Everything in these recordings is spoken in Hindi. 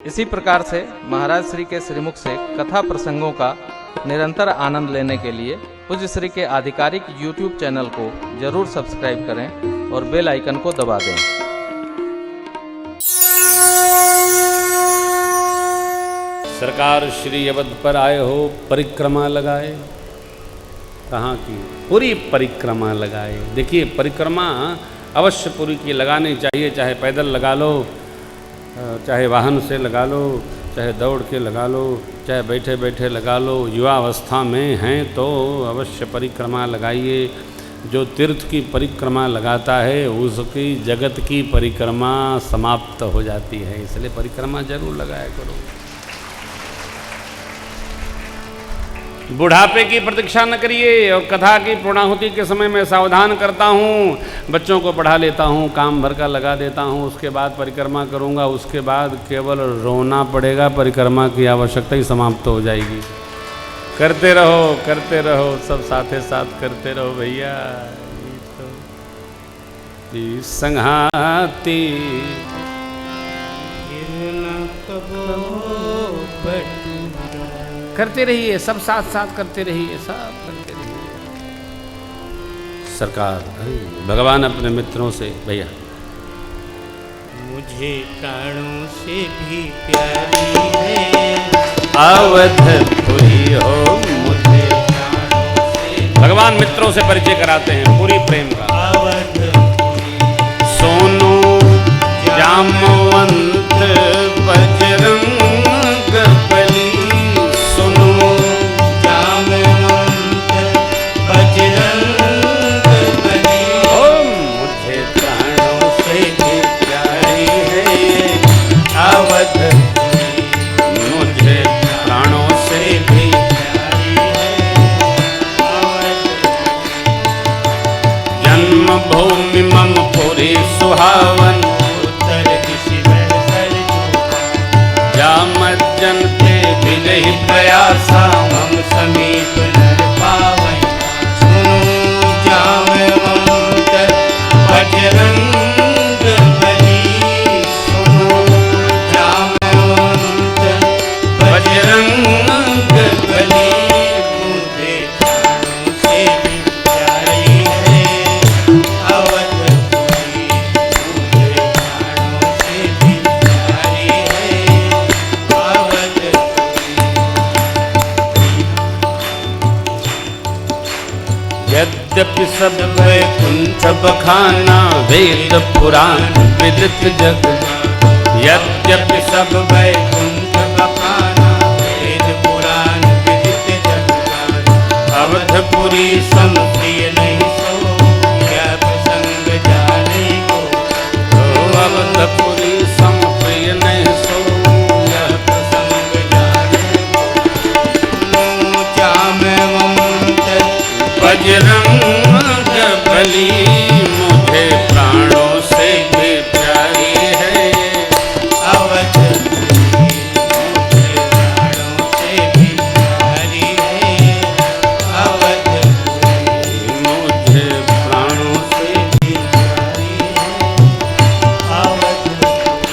इसी प्रकार से महाराज श्री के श्रीमुख से कथा प्रसंगों का निरंतर आनंद लेने के लिए पूज्य श्री के आधिकारिक YouTube चैनल को जरूर सब्सक्राइब करें और बेल आइकन को दबा दें। सरकार श्री अवध पर आए हो, परिक्रमा लगाए। कहाँ की? पूरी परिक्रमा लगाए। देखिए, परिक्रमा अवश्य पूरी की लगानी चाहिए, चाहे पैदल लगा लो, चाहे वाहन से लगा लो, चाहे दौड़ के लगा लो, चाहे बैठे बैठे लगा लो। युवा अवस्था में हैं तो अवश्य परिक्रमा लगाइए। जो तीर्थ की परिक्रमा लगाता है उसकी जगत की परिक्रमा समाप्त हो जाती है, इसलिए परिक्रमा जरूर लगाया करो। बुढ़ापे की प्रतीक्षा न करिए। और कथा की पूर्णाहुति के समय मैं सावधान करता हूँ, बच्चों को पढ़ा लेता हूँ, काम भर का लगा देता हूँ, उसके बाद परिक्रमा करूँगा। उसके बाद केवल रोना पड़ेगा, परिक्रमा की आवश्यकता ही समाप्त हो जाएगी। करते रहो, सब साथे साथ करते रहो भैया। संघाती करते रहिए, सब साथ साथ करते रहिए, सब करते रहिए। सरकार भगवान अपने मित्रों से, भैया मुझे प्राणों से भी प्यारी है अवधपुरी हो, मुझे प्राणों से। भगवान मित्रों से परिचय कराते हैं पूरी प्रेम का। अवधपुरी सोनू जामवंत बजरंग बली, भूमि मम पुरी सुहावन, उत्तर दिशि बरसर जामज्जन ते विजयी प्रयासा, मम समीप नर पावै। सुनो जामवंत बजरंग बली, सुनो जामवंत बजरंग बली। मुझे प्राणों से भी प्यारी है अवधपुरी, मुझे प्राणों से भी प्यारी है अवधपुरी। यद्यपि सब वैकुंठ बखाना, वेद पुराण विदित जग। यद्यपि सब वैकुंठ बखाना, वेद पुराण विदित जग। अवधपुरी सम प्रिय नहीं सो, यह प्रसंग जाने को। अवधपुरी सम प्रिय नहीं सो, यह प्रसंग जाने को। सुनो जामवंत बजरंग बली, मुझे प्राणों से भी प्यारी है अवधपुरी, मुझे प्राणों से भी प्यारी है अवधपुरी, मुझे प्राणों से। भी प्यारी है अवधपुरी।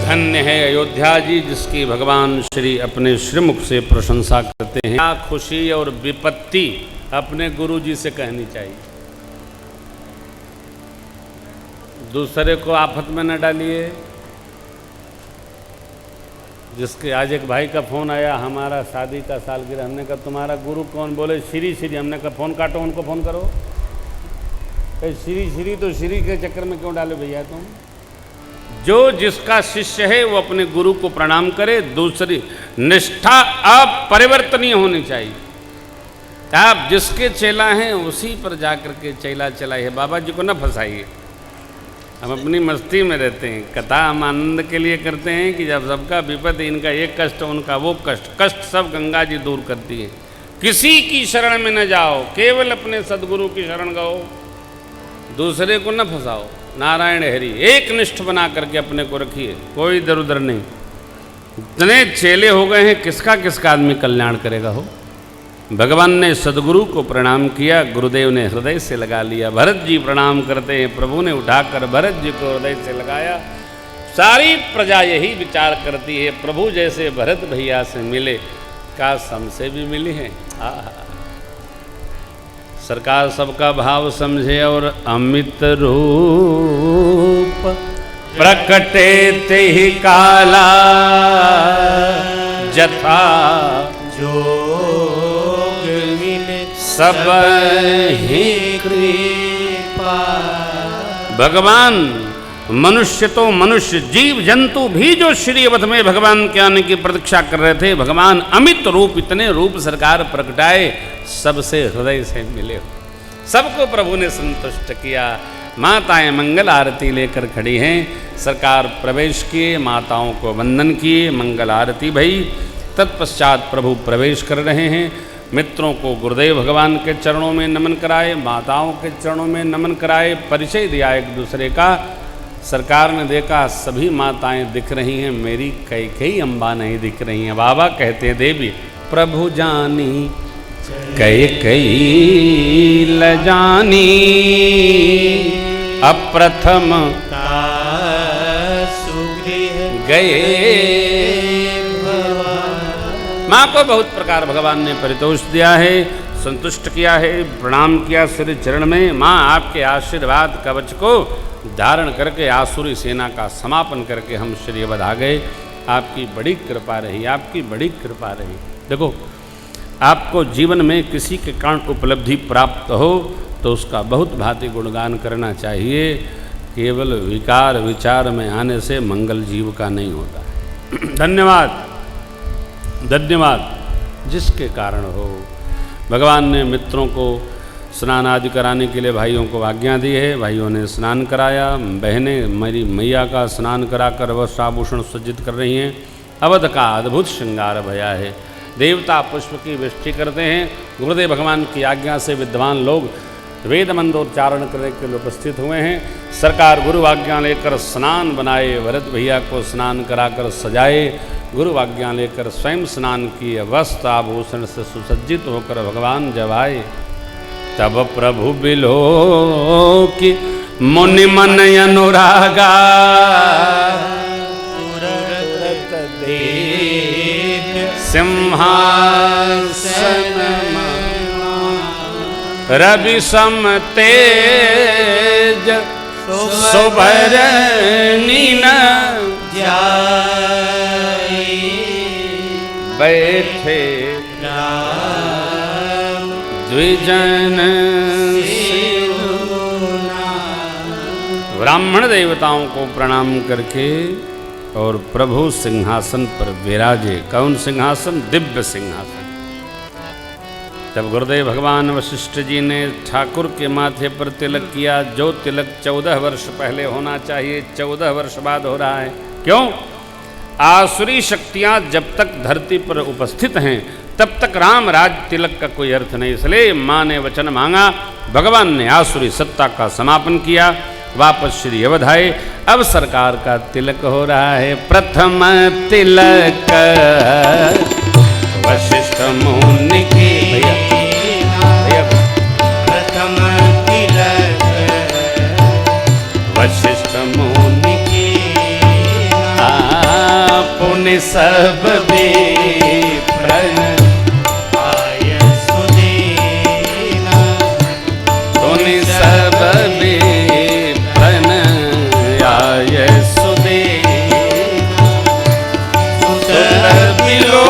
धन्य है अयोध्या जी, जिसकी भगवान श्री अपने श्रीमुख से प्रशंसा करते हैं। क्या खुशी और विपत्ति अपने गुरु जी से कहनी चाहिए। दूसरे को आफत में न डालिए। जिसके आज एक भाई का फ़ोन आया, हमारा शादी का सालगिरह। हमने कहा तुम्हारा गुरु कौन? बोले श्री श्री। हमने कहा फ़ोन काटो, उनको फ़ोन करो। कहीं श्री श्री तो श्री के चक्कर में क्यों डाले भैया तुम? जो जिसका शिष्य है वो अपने गुरु को प्रणाम करे। दूसरी निष्ठा अपरिवर्तनीय होनी चाहिए। आप जिसके चेला हैं उसी पर जाकर के चेला चलाइए, बाबा जी को न फंसाइए। हम अपनी मस्ती में रहते हैं। कथा हम आनंद के लिए करते हैं कि जब सबका विपद, इनका एक कष्ट उनका वो कष्ट, कष्ट सब गंगा जी दूर करती है। किसी की शरण में न जाओ, केवल अपने सदगुरु की शरण गाओ, दूसरे को न फंसाओ। नारायण हरि एक निष्ठ बना करके अपने को रखिए, कोई इधर उधर नहीं। इतने चेले हो गए हैं, किसका किसका आदमी कल्याण करेगा हो। भगवान ने सदगुरु को प्रणाम किया, गुरुदेव ने हृदय से लगा लिया। भरत जी प्रणाम करते हैं, प्रभु ने उठाकर भरत जी को हृदय से लगाया। सारी प्रजा यही विचार करती है, प्रभु जैसे भरत भैया से मिले, काश हमसे भी मिले हैं। सरकार सबका भाव समझे और अमित रूप प्रकटे ते ही काला जथा जोग मिले सब ही कृपा। भगवान मनुष्य तो मनुष्य, जीव जंतु भी जो श्री अवध में भगवान के आने की प्रतीक्षा कर रहे थे, भगवान अमित रूप, इतने रूप सरकार प्रगटाए, सबसे हृदय से मिले, सबको प्रभु ने संतुष्ट किया। माताएं मंगल आरती लेकर खड़ी हैं, सरकार प्रवेश किए, माताओं को वंदन किए, मंगल आरती भई, तत्पश्चात प्रभु प्रवेश कर रहे हैं। मित्रों को गुरुदेव भगवान के चरणों में नमन कराए, माताओं के चरणों में नमन कराए, परिचय दिया एक दूसरे का। सरकार ने देखा सभी माताएं दिख रही हैं, मेरी कई अम्बा नहीं दिख रही हैं। बाबा कहते हैं, देवी प्रभु जानी कई ल जानी, अप्रथम गए। माँ को बहुत प्रकार भगवान ने परितोष दिया है, संतुष्ट किया है, प्रणाम किया श्री चरण में। माँ आपके आशीर्वाद कवच को धारण करके आसुरी सेना का समापन करके हम श्री अवध आ गए। आपकी बड़ी कृपा रही, आपकी बड़ी कृपा रही। देखो, आपको जीवन में किसी के कारण उपलब्धि प्राप्त हो तो उसका बहुत भांति गुणगान करना चाहिए। केवल विकार विचार में आने से मंगल जीव का नहीं होता। धन्यवाद धन्यवाद, जिसके कारण हो। भगवान ने मित्रों को स्नान आदि कराने के लिए भाइयों को आज्ञा दी है। भाइयों ने स्नान कराया, बहनें मेरी मैया का स्नान कराकर वस्त्र आभूषण सज्जित कर रही हैं। अवध का अद्भुत श्रृंगार भया है। देवता पुष्प की वृष्टि करते हैं। गुरुदेव भगवान की आज्ञा से विद्वान लोग वेद मंत्रोच्चारण करने के लिए उपस्थित हुए हैं। सरकार गुरु आज्ञा लेकर स्नान बनाए, भरत भैया को स्नान कराकर सजाए। गुरु आज्ञा लेकर स्वयं स्नान किए, वस्त्र आभूषण से सुसज्जित होकर भगवान जब आए, तब प्रभु बिलो की मुनि मन अनुरागा, सिंहासन रवि सम तेज सुभरनी न बैठे द्विजन। ब्राह्मण देवताओं को प्रणाम करके और प्रभु सिंहासन पर विराजे। कौन सिंहासन? दिव्य सिंहासन। तब गुरुदेव भगवान वशिष्ठ जी ने ठाकुर के माथे पर तिलक किया। जो तिलक 14 वर्ष पहले होना चाहिए, 14 वर्ष बाद हो रहा है। क्यों? आसुरी शक्तियां जब तक धरती पर उपस्थित हैं तब तक राम राज तिलक का कोई अर्थ नहीं। इसलिए माँ ने वचन मांगा, भगवान ने आसुरी सत्ता का समापन किया, वापस श्री अवध आए। अब सरकार का तिलक हो रहा है। प्रथम तिलक वशिष्ठ मुनि की, प्रथम तिलक वशिष्ठ मुनि की, पुण्य सब विप्रन आय सुदीना, पुण्य सब विप्रन आय सुदीना, सुत बिलो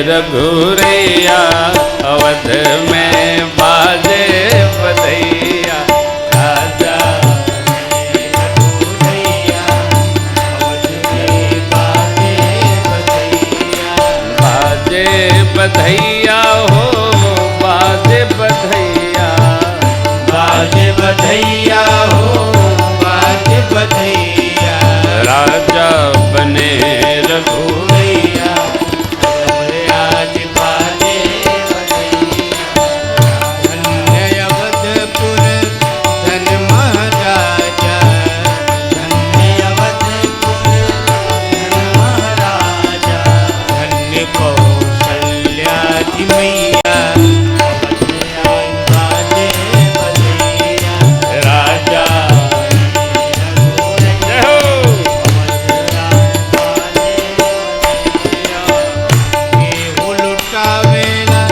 रघुरैया अवध में बाजे बधैया, राजा रघुरैया अवध में बधैया हो बाज बधैया राजा बने रघुवैया आज बाजे बधैया धन्य अवधपुर धन महाराजा धन्य अवधपुर धन महाराजा धन्य कौशल्या जी मैया बाजे बधैया राजा जय हो गेहूं लुटावेला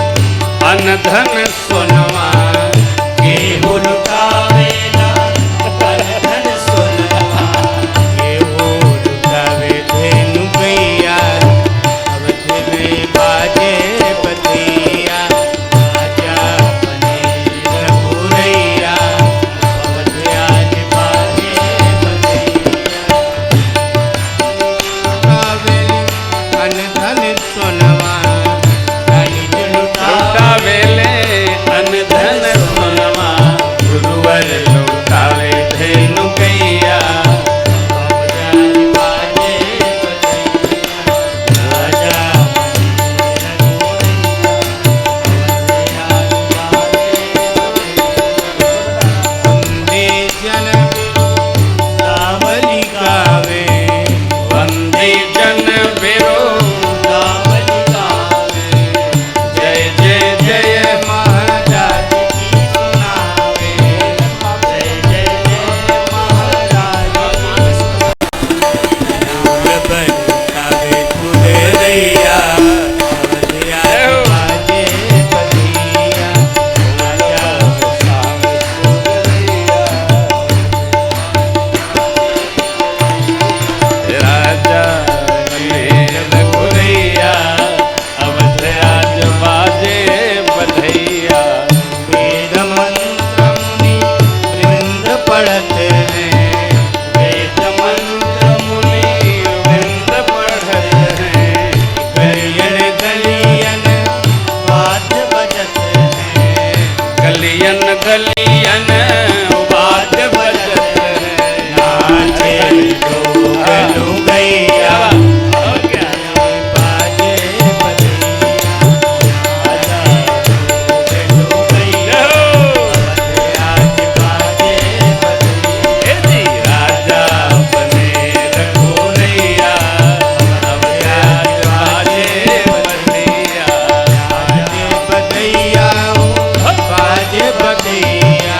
अनधन सोनवा गेहूं लुटावेला धन सोनवा गेहूं लुटावे धेनु गैया अवध में बाजे बधैया राजा बने रघुरैया अवध आज बाजे बधैया लुटावेले अनधन सोनवा लुटा वेले अनधन सोनमा गुरुवर लुटावे धेनु गैया वंदे जन बिरो जय जय जय राजा रघुरैया अवध आज बाजे बधैया वेद मंत्र मुनि वृंद पढ़ते हैं वेद मंत्र मुनि वृंद पढ़ते हैं गलियन गलियन बाज बजते हैं गलियन गलियन बाज बजते हैं नाचे लोग लुगैया बाजे बधैया राजा लोग लुगैया आज बाजे बधैया हे जी राजा बने रघुरैया अवध आज बाजे बधैया बाजे बधैया हो बाजे बधैया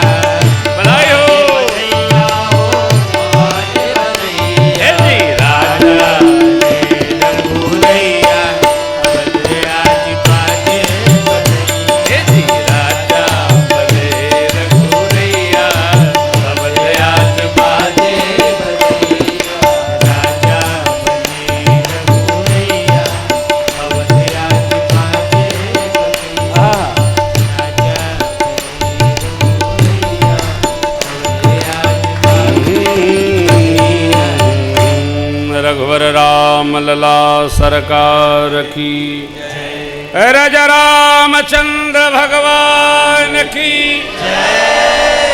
बधाई हो बधैया हो बाजे बधैया हे जी राजा रघुरैया अवध आज बाजे बधैया हे जी राजा बने रघुरैया अवध आज बाजे राजा बने रघुरैया अवध आज बाजे बधैया राजा रघुवर राम लला सरकार की राजा रामचंद्र भगवान की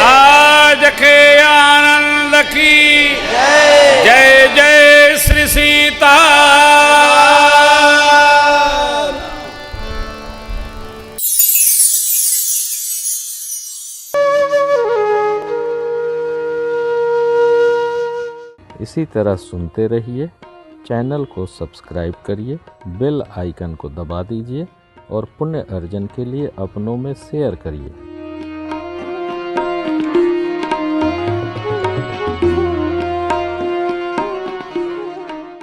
आज के आनंद की जय जय श्री सीता। इसी तरह सुनते रहिए। चैनल को सब्सक्राइब करिए, बेल आइकन को दबा दीजिए और पुण्य अर्जन के लिए अपनों में शेयर करिए।